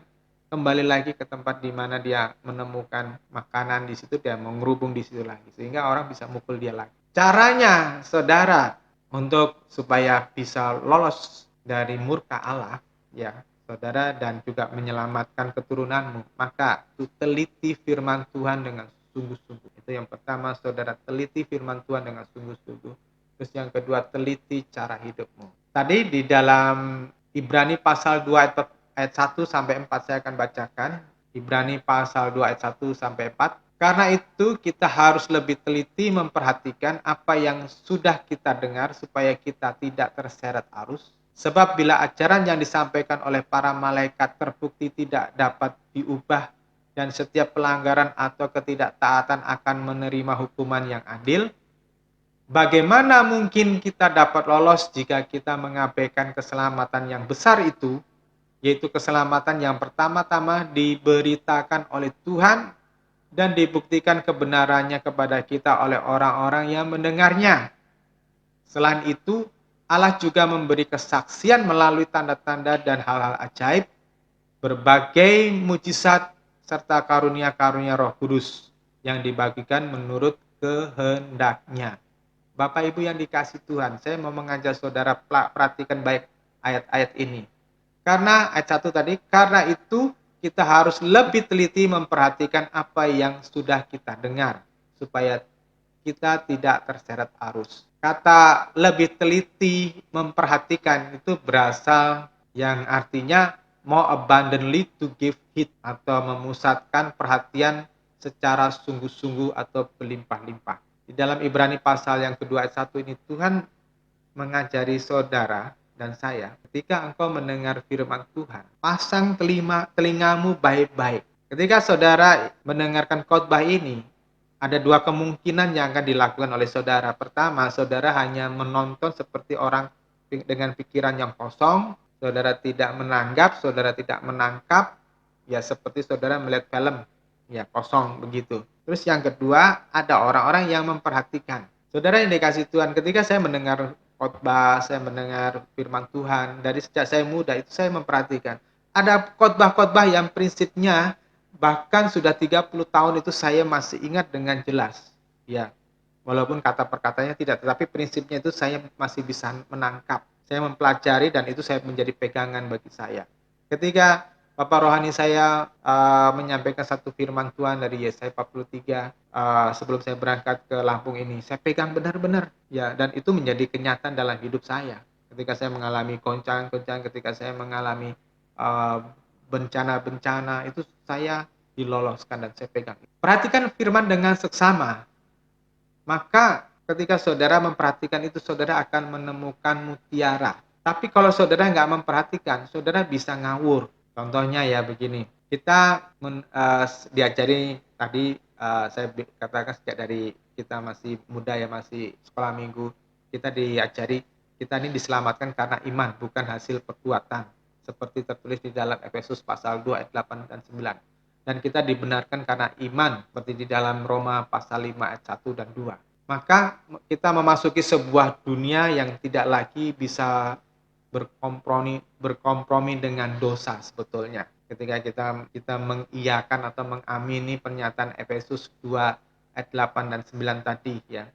kembali lagi ke tempat di mana dia menemukan makanan, di situ dia mengerubung di situ lagi, sehingga orang bisa mukul dia lagi. Caranya, saudara, untuk supaya bisa lolos dari murka Allah, ya, saudara, dan juga menyelamatkan keturunanmu, maka teliti firman Tuhan dengan sungguh-sungguh. Itu yang pertama, saudara, teliti firman Tuhan dengan sungguh-sungguh. Terus yang kedua, teliti cara hidupmu. Tadi di dalam Ibrani pasal 2 ayat 1 sampai 4 saya akan bacakan. Ibrani pasal 2 ayat 1 sampai 4. Karena itu kita harus lebih teliti memperhatikan apa yang sudah kita dengar supaya kita tidak terseret arus. Sebab bila ajaran yang disampaikan oleh para malaikat terbukti tidak dapat diubah dan setiap pelanggaran atau ketidaktaatan akan menerima hukuman yang adil, bagaimana mungkin kita dapat lolos jika kita mengabaikan keselamatan yang besar itu, yaitu keselamatan yang pertama-tama diberitakan oleh Tuhan dan dibuktikan kebenarannya kepada kita oleh orang-orang yang mendengarnya. Selain itu, Allah juga memberi kesaksian melalui tanda-tanda dan hal-hal ajaib, berbagai mujizat, serta karunia-karunia Roh Kudus yang dibagikan menurut kehendaknya. Bapak Ibu yang dikasih Tuhan, saya mau mengajak saudara perhatikan baik ayat-ayat ini. Karena ayat 1 tadi, karena itu kita harus lebih teliti memperhatikan apa yang sudah kita dengar, supaya kita tidak terseret arus. Kata lebih teliti memperhatikan itu berasal yang artinya more abundantly to give heed, atau memusatkan perhatian secara sungguh-sungguh atau berlimpah-limpah. Di dalam Ibrani pasal yang kedua ayat 1 ini, Tuhan mengajari saudara dan saya, ketika engkau mendengar firman Tuhan, pasang telingamu baik-baik. Ketika saudara mendengarkan khotbah ini, ada dua kemungkinan yang akan dilakukan oleh saudara. Pertama, saudara hanya menonton seperti orang dengan pikiran yang kosong, saudara tidak menanggap, saudara tidak menangkap, ya seperti saudara melihat film, ya kosong begitu. Terus yang kedua, ada orang-orang yang memperhatikan. Saudara yang dikasih Tuhan, ketika saya mendengar khotbah, saya mendengar firman Tuhan, dari sejak saya muda itu saya memperhatikan. Ada khotbah-khotbah yang prinsipnya bahkan sudah 30 tahun itu saya masih ingat dengan jelas. Ya, walaupun kata perkatanya tidak, tetapi prinsipnya itu saya masih bisa menangkap. Saya mempelajari dan itu saya menjadi pegangan bagi saya. Ketika Bapak rohani saya menyampaikan satu firman Tuhan dari Yesaya 43 sebelum saya berangkat ke Lampung ini, saya pegang benar-benar ya, dan itu menjadi kenyataan dalam hidup saya. Ketika saya mengalami goncang-goncang, ketika saya mengalami bencana-bencana, itu saya diloloskan dan saya pegang. Perhatikan firman dengan seksama, maka ketika saudara memperhatikan itu, saudara akan menemukan mutiara. Tapi kalau saudara nggak memperhatikan, saudara bisa ngawur. Contohnya ya begini, kita diajari tadi, saya katakan sejak dari kita masih muda ya, masih sekolah minggu, kita diajari kita ini diselamatkan karena iman, bukan hasil perbuatan. Seperti tertulis di dalam Efesus pasal 2 ayat 8 dan 9. Dan kita dibenarkan karena iman, seperti di dalam Roma pasal 5 ayat 1 dan 2. Maka kita memasuki sebuah dunia yang tidak lagi bisa berkompromi dengan dosa sebetulnya. Ketika kita mengiyakan atau mengamini pernyataan Efesus 2 ayat 8 dan 9 tadi ya,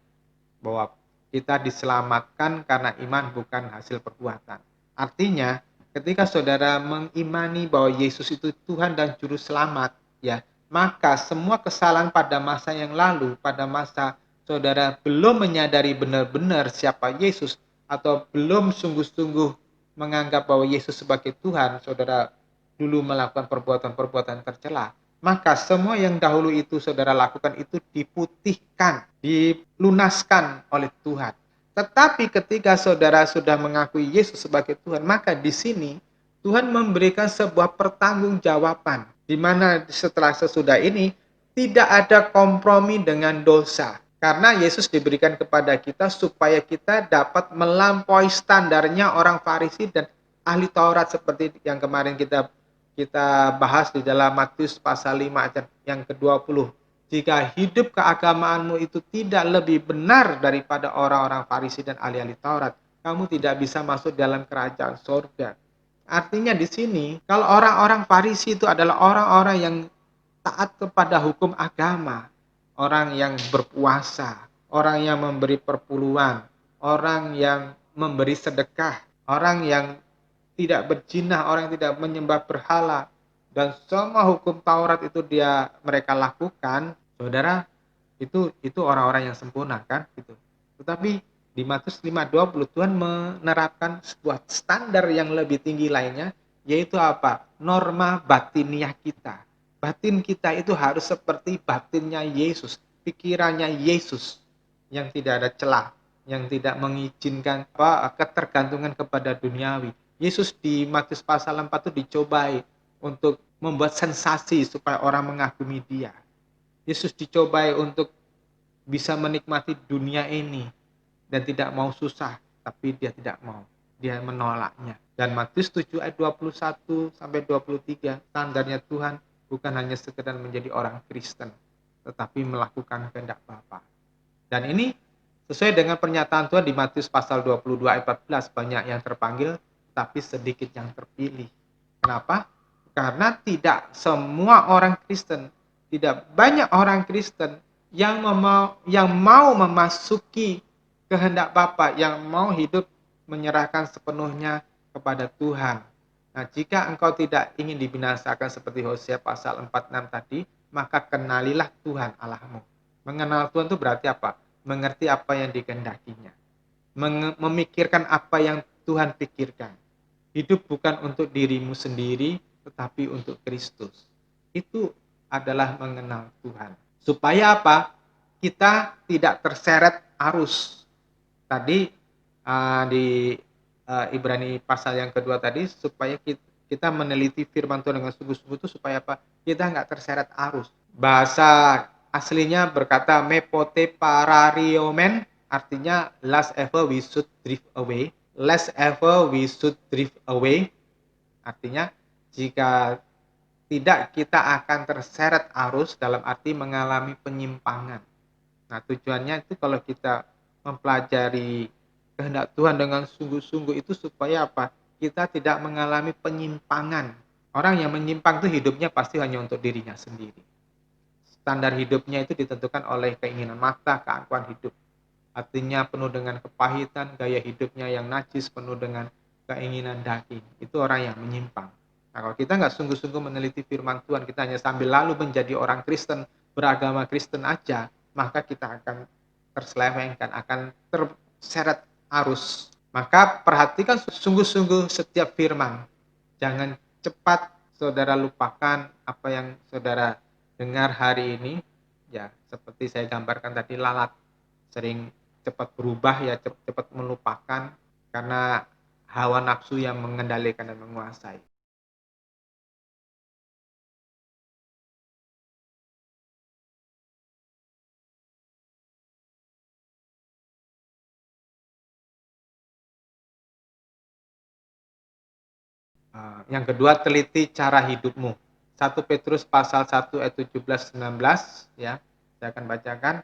bahwa kita diselamatkan karena iman bukan hasil perbuatan. Artinya, ketika saudara mengimani bahwa Yesus itu Tuhan dan juru selamat, ya, maka semua kesalahan pada masa yang lalu, pada masa saudara belum menyadari benar-benar siapa Yesus atau belum sungguh-sungguh menganggap bahwa Yesus sebagai Tuhan, saudara dulu melakukan perbuatan-perbuatan tercela, maka semua yang dahulu itu saudara lakukan itu diputihkan, dilunaskan oleh Tuhan. Tetapi ketika saudara sudah mengakui Yesus sebagai Tuhan, maka di sini Tuhan memberikan sebuah pertanggungjawaban, di mana setelah sesudah ini tidak ada kompromi dengan dosa. Karena Yesus diberikan kepada kita supaya kita dapat melampaui standarnya orang Farisi dan ahli Taurat, seperti yang kemarin kita bahas di dalam Matius pasal 5 ayat yang ke-20. Jika hidup keagamaanmu itu tidak lebih benar daripada orang-orang Farisi dan ahli-ahli Taurat, kamu tidak bisa masuk dalam kerajaan surga. Artinya di sini, kalau orang-orang Farisi itu adalah orang-orang yang taat kepada hukum agama, orang yang berpuasa, orang yang memberi perpuluhan, orang yang memberi sedekah, orang yang tidak berzina, orang yang tidak menyembah berhala, dan semua hukum Taurat itu mereka lakukan, saudara, itu orang-orang yang sempurna kan gitu. Tetapi di Matius 5:20 Tuhan menerapkan sebuah standar yang lebih tinggi lainnya, yaitu apa? Norma batiniah kita. Batin kita itu harus seperti batinnya Yesus, pikirannya Yesus, yang tidak ada celah, yang tidak mengizinkan ketergantungan kepada duniawi. Yesus di Matius pasal 4 itu dicobai untuk membuat sensasi supaya orang mengagumi dia. Yesus dicobai untuk bisa menikmati dunia ini dan tidak mau susah, tapi dia tidak mau. Dia menolaknya. Dan Matius 7 ayat 21 sampai 23, standarnya Tuhan bukan hanya sekedar menjadi orang Kristen, tetapi melakukan kehendak Bapa. Dan ini sesuai dengan pernyataan Tuhan di Matius pasal 22 ayat 14, banyak yang terpanggil, tapi sedikit yang terpilih. Kenapa? Karena tidak semua orang Kristen, tidak banyak orang Kristen yang mau memasuki kehendak Bapa, yang mau hidup menyerahkan sepenuhnya kepada Tuhan. Nah, jika engkau tidak ingin dibinasakan seperti Hosea pasal 46 tadi, maka kenalilah Tuhan Allahmu. Mengenal Tuhan itu berarti apa? Mengerti apa yang dikehendakinya. Memikirkan apa yang Tuhan pikirkan. Hidup bukan untuk dirimu sendiri, tetapi untuk Kristus. Itu adalah mengenal Tuhan. Supaya apa? Kita tidak terseret arus. Tadi di Ibrani pasal yang kedua tadi, supaya kita meneliti firman Tuhan dengan sungguh-sungguh itu supaya apa? Kita nggak terseret arus. Bahasa aslinya berkata mepote parariomen, artinya last ever we should drift away. Last ever we should drift away, artinya jika tidak kita akan terseret arus, dalam arti mengalami penyimpangan. Nah, tujuannya itu kalau kita mempelajari kehendak Tuhan dengan sungguh-sungguh itu supaya apa? Kita tidak mengalami penyimpangan. Orang yang menyimpang itu hidupnya pasti hanya untuk dirinya sendiri. Standar hidupnya itu ditentukan oleh keinginan mata, keangkuhan hidup. Artinya penuh dengan kepahitan, gaya hidupnya yang najis, penuh dengan keinginan daging. Itu orang yang menyimpang. Nah, kalau kita nggak sungguh-sungguh meneliti firman Tuhan, kita hanya sambil lalu menjadi orang Kristen, beragama Kristen aja, maka kita akan terselewengkan, akan terseret arus. Maka perhatikan sungguh-sungguh setiap firman. Jangan cepat saudara lupakan apa yang saudara dengar hari ini. Ya, seperti saya gambarkan tadi, lalat sering cepat berubah, ya cepat melupakan karena hawa nafsu yang mengendalikan dan menguasai. Yang kedua, teliti cara hidupmu. 1 Petrus pasal 1 ayat 17-19, ya. Saya akan bacakan.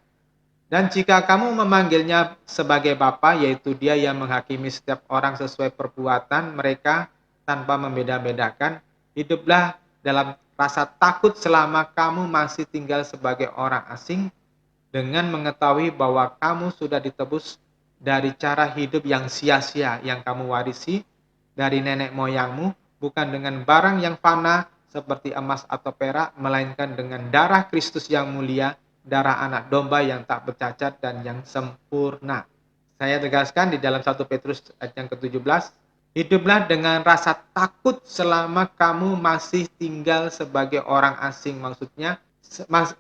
Dan jika kamu memanggilnya sebagai Bapa, yaitu Dia yang menghakimi setiap orang sesuai perbuatan mereka tanpa membeda-bedakan, hiduplah dalam rasa takut selama kamu masih tinggal sebagai orang asing, dengan mengetahui bahwa kamu sudah ditebus dari cara hidup yang sia-sia yang kamu warisi dari nenek moyangmu, bukan dengan barang yang fana seperti emas atau perak, melainkan dengan darah Kristus yang mulia, darah anak domba yang tak bercacat dan yang sempurna. Saya tegaskan di dalam 1 Petrus ayat yang ke-17, hiduplah dengan rasa takut selama kamu masih tinggal sebagai orang asing. Maksudnya,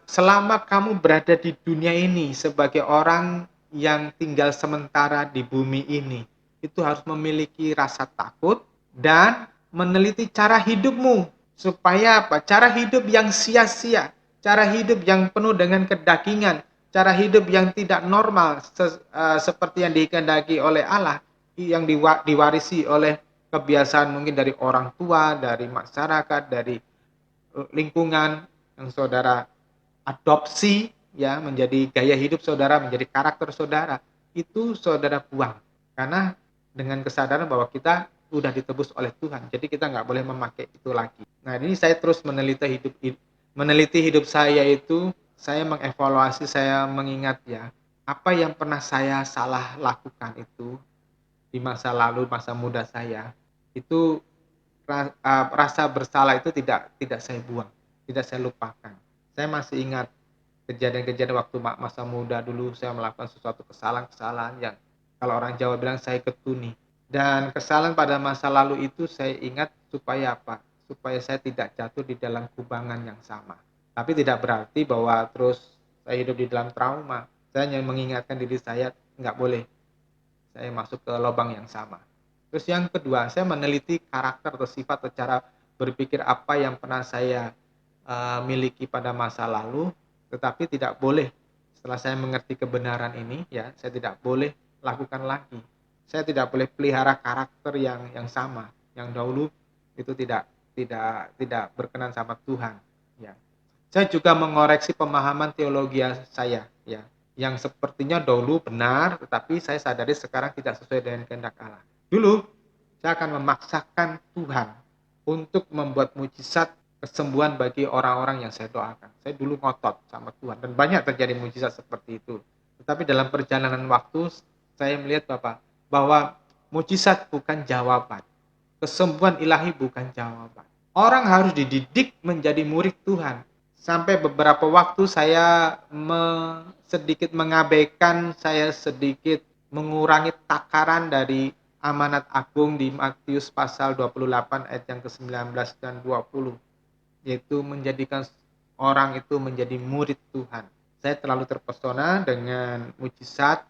selama kamu berada di dunia ini sebagai orang yang tinggal sementara di bumi ini, itu harus memiliki rasa takut dan meneliti cara hidupmu. Supaya apa? Cara hidup yang sia-sia, cara hidup yang penuh dengan kedagingan, cara hidup yang tidak normal seperti yang dikehendaki oleh Allah, yang diwarisi oleh kebiasaan mungkin dari orang tua, dari masyarakat, dari lingkungan yang saudara adopsi, ya, menjadi gaya hidup saudara, menjadi karakter saudara, itu saudara buang. Karena dengan kesadaran bahwa kita sudah ditebus oleh Tuhan, jadi kita nggak boleh memakai itu lagi. Nah, ini saya terus meneliti hidup saya itu, saya mengevaluasi, saya mengingat, ya, apa yang pernah saya salah lakukan itu di masa lalu, masa muda saya, itu rasa bersalah itu tidak saya buang, tidak saya lupakan. Saya masih ingat kejadian-kejadian waktu masa muda dulu saya melakukan sesuatu kesalahan-kesalahan yang kalau orang Jawa bilang saya ketuni. Dan kesalahan pada masa lalu itu saya ingat supaya apa? Supaya saya tidak jatuh di dalam kubangan yang sama. Tapi tidak berarti bahwa terus saya hidup di dalam trauma. Saya hanya mengingatkan diri saya nggak boleh saya masuk ke lubang yang sama. Terus yang kedua, saya meneliti karakter atau sifat atau cara berpikir apa yang pernah saya miliki pada masa lalu, tetapi tidak boleh setelah saya mengerti kebenaran ini, ya, saya tidak boleh lakukan lagi. Saya tidak boleh pelihara karakter yang sama, yang dahulu itu tidak berkenan sama Tuhan, ya. Saya juga mengoreksi pemahaman teologi saya, ya, yang sepertinya dahulu benar, tetapi saya sadari sekarang tidak sesuai dengan kehendak Allah. Dulu, saya akan memaksakan Tuhan untuk membuat mujizat kesembuhan bagi orang-orang yang saya doakan. Saya dulu ngotot sama Tuhan, dan banyak terjadi mujizat seperti itu. Tetapi dalam perjalanan waktu, saya melihat bahwa mujizat bukan jawaban. Kesembuhan ilahi bukan jawaban. Orang harus dididik menjadi murid Tuhan. Sampai beberapa waktu saya sedikit mengabaikan, saya sedikit mengurangi takaran dari amanat agung di Matius pasal 28 ayat yang ke-19 dan 20, yaitu menjadikan orang itu menjadi murid Tuhan. Saya terlalu terpesona dengan mujizat,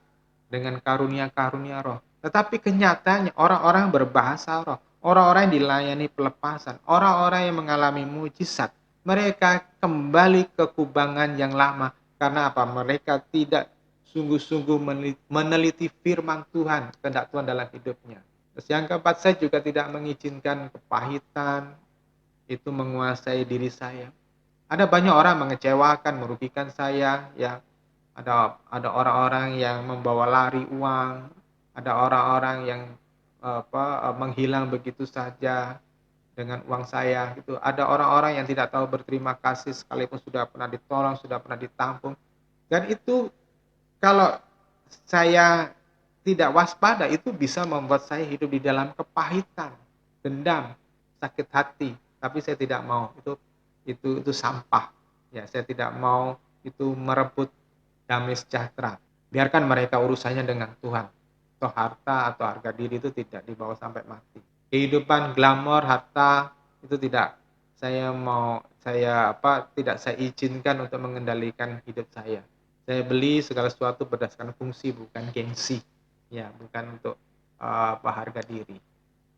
dengan karunia-karunia roh. Tetapi kenyataannya orang-orang berbahasa roh, orang-orang yang dilayani pelepasan, orang-orang yang mengalami mujizat, mereka kembali ke kubangan yang lama. Karena apa? Mereka tidak sungguh-sungguh meneliti firman Tuhan, kehendak Tuhan dalam hidupnya. Terus yang keempat, saya juga tidak mengizinkan kepahitan itu menguasai diri saya. Ada banyak orang mengecewakan, merugikan saya, ya. Ada orang-orang yang membawa lari uang, ada orang-orang yang menghilang begitu saja dengan uang saya gitu. Ada orang-orang yang tidak tahu berterima kasih sekalipun sudah pernah ditolong, sudah pernah ditampung. Dan itu kalau saya tidak waspada, itu bisa membuat saya hidup di dalam kepahitan, dendam, sakit hati. Tapi saya tidak mau. Itu sampah. Ya, saya tidak mau itu merebut damai sejahtera. Biarkan mereka urusannya dengan Tuhan. Toh harta atau harga diri itu tidak dibawa sampai mati. Kehidupan glamor, harta itu tidak saya izinkan untuk mengendalikan hidup saya. Saya beli segala sesuatu berdasarkan fungsi, bukan gengsi. Ya, bukan untuk harga diri.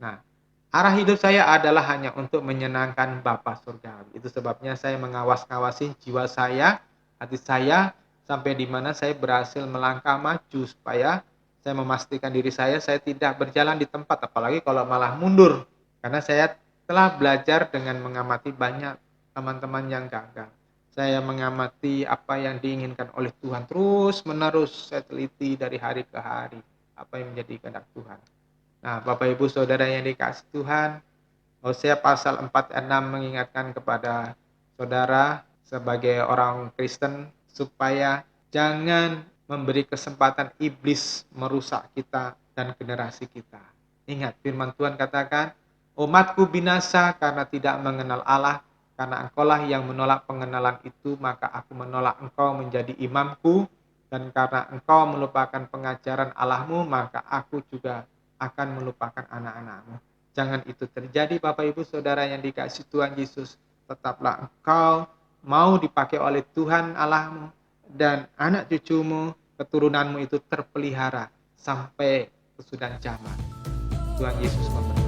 Nah, arah hidup saya adalah hanya untuk menyenangkan Bapa Surgawi. Itu sebabnya saya mengawas-ngawasi jiwa saya, hati saya, sampai di mana saya berhasil melangkah maju supaya saya memastikan diri saya tidak berjalan di tempat, apalagi kalau malah mundur. Karena saya telah belajar dengan mengamati banyak teman-teman yang gagal. Saya mengamati apa yang diinginkan oleh Tuhan. Terus menerus saya teliti dari hari ke hari apa yang menjadi kehendak Tuhan. Nah, Bapak Ibu Saudara yang dikasihi Tuhan, Hosea pasal 4 ayat 6 mengingatkan kepada saudara sebagai orang Kristen supaya jangan memberi kesempatan iblis merusak kita dan generasi kita. Ingat, firman Tuhan katakan, umatku binasa karena tidak mengenal Allah, karena engkaulah yang menolak pengenalan itu, maka aku menolak engkau menjadi imamku, dan karena engkau melupakan pengajaran Allahmu, maka aku juga akan melupakan anak-anakmu. Jangan itu terjadi, Bapak Ibu Saudara yang dikasihi Tuhan Yesus. Tetaplah engkau mau dipakai oleh Tuhan Allahmu, dan anak cucumu, keturunanmu itu terpelihara sampai kesudahan zaman. Tuhan Yesus memberkati.